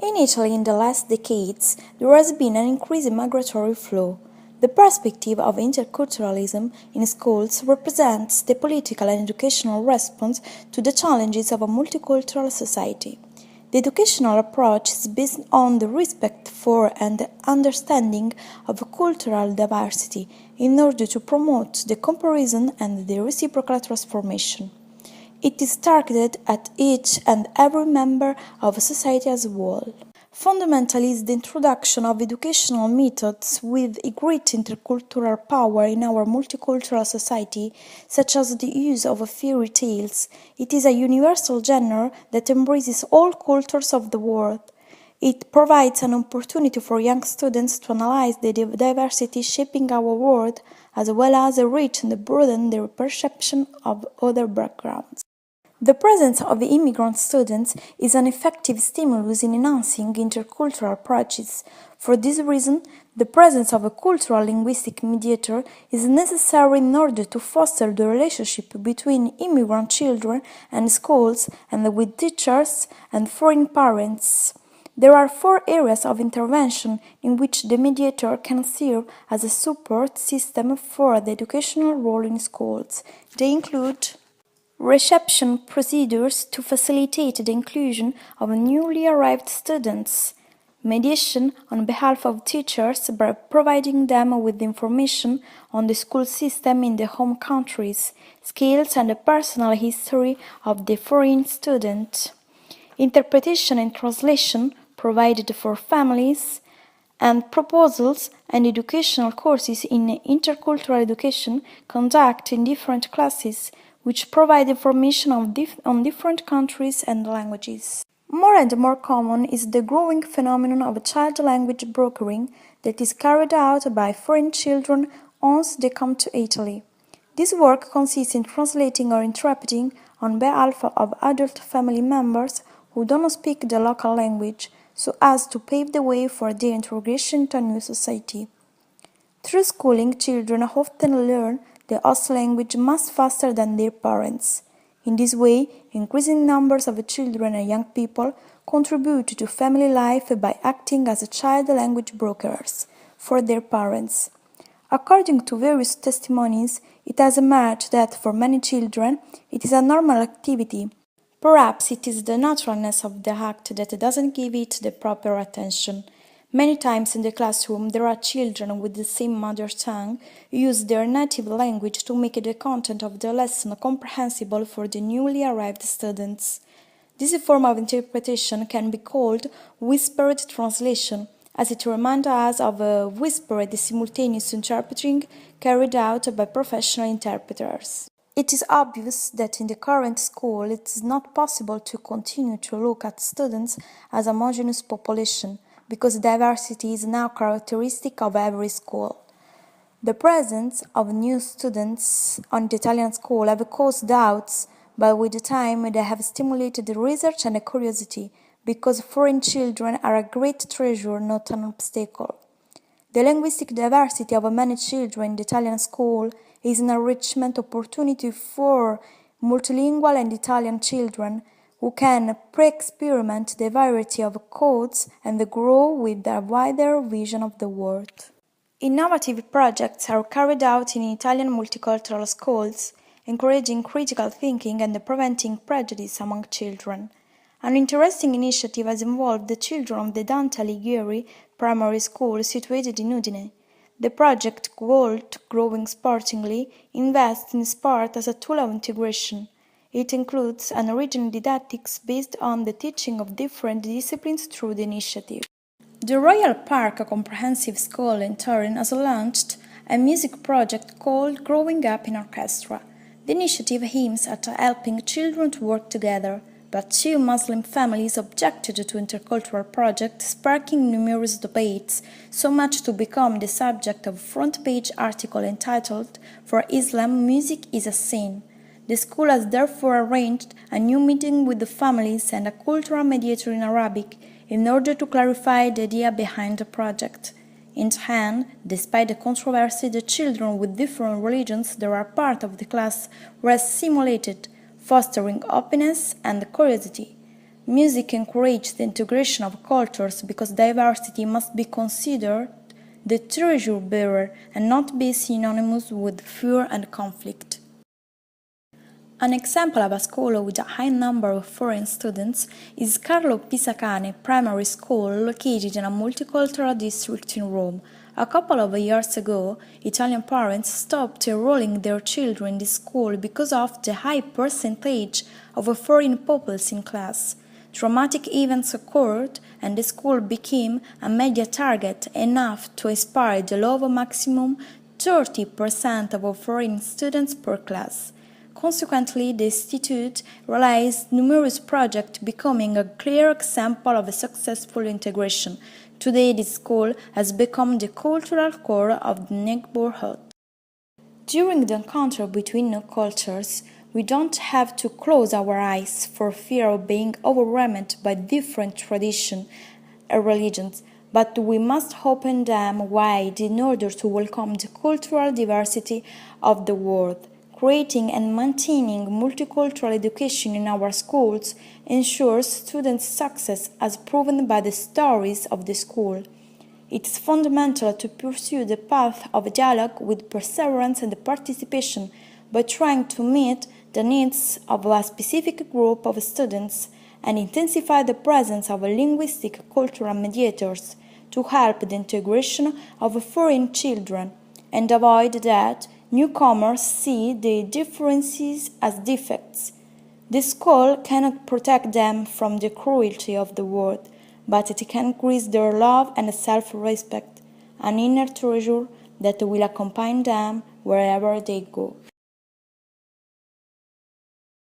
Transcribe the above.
In Italy, in the last decades, there has been an increasing migratory flow. The perspective of interculturalism in schools represents the political and educational response to the challenges of a multicultural society. The educational approach is based on the respect for and understanding of cultural diversity in order to promote the comparison and the reciprocal transformation. It is targeted at each and every member of society as a whole. Fundamentally is the introduction of educational methods with a great intercultural power in our multicultural society, such as the use of fairy tales. It is a universal genre that embraces all cultures of the world. It provides an opportunity for young students to analyze the diversity shaping our world, as well as enrich and broaden their perception of other backgrounds. The presence of immigrant students is an effective stimulus in enhancing intercultural approaches. For this reason, the presence of a cultural linguistic mediator is necessary in order to foster the relationship between immigrant children and schools and with teachers and foreign parents. There are 4 areas of intervention in which the mediator can serve as a support system for the educational role in schools. They include reception procedures to facilitate the inclusion of newly arrived students, mediation on behalf of teachers by providing them with information on the school system in their home countries, skills and the personal history of the foreign student, interpretation and translation provided for families, and proposals and educational courses in intercultural education conducted in different classes, which provide information on different countries and languages. More and more common is the growing phenomenon of child language brokering that is carried out by foreign children once they come to Italy. This work consists in translating or interpreting on behalf of adult family members who do not speak the local language, so as to pave the way for their integration into a new society. Through schooling, children often learn the host language much faster than their parents. In this way, increasing numbers of children and young people contribute to family life by acting as child language brokers for their parents. According to various testimonies, it has emerged that for many children it is a normal activity. Perhaps it is the naturalness of the act that doesn't give it the proper attention. Many times in the classroom there are children with the same mother tongue who use their native language to make the content of the lesson comprehensible for the newly arrived students. This form of interpretation can be called whispered translation, as it reminds us of a whispered simultaneous interpreting carried out by professional interpreters. It is obvious that in the current school it is not possible to continue to look at students as a homogeneous population, because diversity is now characteristic of every school. The presence of new students on the Italian school have caused doubts, but with the time they have stimulated the research and the curiosity, because foreign children are a great treasure, not an obstacle. The linguistic diversity of many children in the Italian school is an enrichment opportunity for multilingual and Italian children who can pre-experiment the variety of codes and grow with a wider vision of the world. Innovative projects are carried out in Italian multicultural schools, encouraging critical thinking and preventing prejudice among children. An interesting initiative has involved the children of the Dante Alighieri primary school situated in Udine. The project, called Growing Sportingly, invests in sport as a tool of integration. It includes an original didactics based on the teaching of different disciplines through the initiative. The Royal Park Comprehensive School in Turin has launched a music project called Growing Up in Orchestra. The initiative aims at helping children to work together, but 2 Muslim families objected to intercultural project, sparking numerous debates, so much to become the subject of a front-page article entitled "For Islam, Music is a Sin." The school has therefore arranged a new meeting with the families and a cultural mediator in Arabic in order to clarify the idea behind the project. In Japan, despite the controversy, the children with different religions that are part of the class were simulated, fostering openness and curiosity. Music encourages the integration of cultures because diversity must be considered the treasure bearer and not be synonymous with fear and conflict. An example of a school with a high number of foreign students is Carlo Pisacane Primary School located in a multicultural district in Rome. A couple of years ago, Italian parents stopped enrolling their children in this school because of the high percentage of foreign pupils in class. Traumatic events occurred and the school became a media target enough to inspire the law of a maximum 30% of foreign students per class. Consequently, the Institute realized numerous projects becoming a clear example of a successful integration. Today, this school has become the cultural core of the neighborhood. During the encounter between cultures, we don't have to close our eyes for fear of being overwhelmed by different traditions and religions, but we must open them wide in order to welcome the cultural diversity of the world. Creating and maintaining multicultural education in our schools ensures students' success as proven by the stories of the school. It is fundamental to pursue the path of dialogue with perseverance and participation by trying to meet the needs of a specific group of students and intensify the presence of linguistic cultural mediators to help the integration of foreign children and avoid that newcomers see the differences as defects. The school cannot protect them from the cruelty of the world, but it can increase their love and self-respect, an inner treasure that will accompany them wherever they go.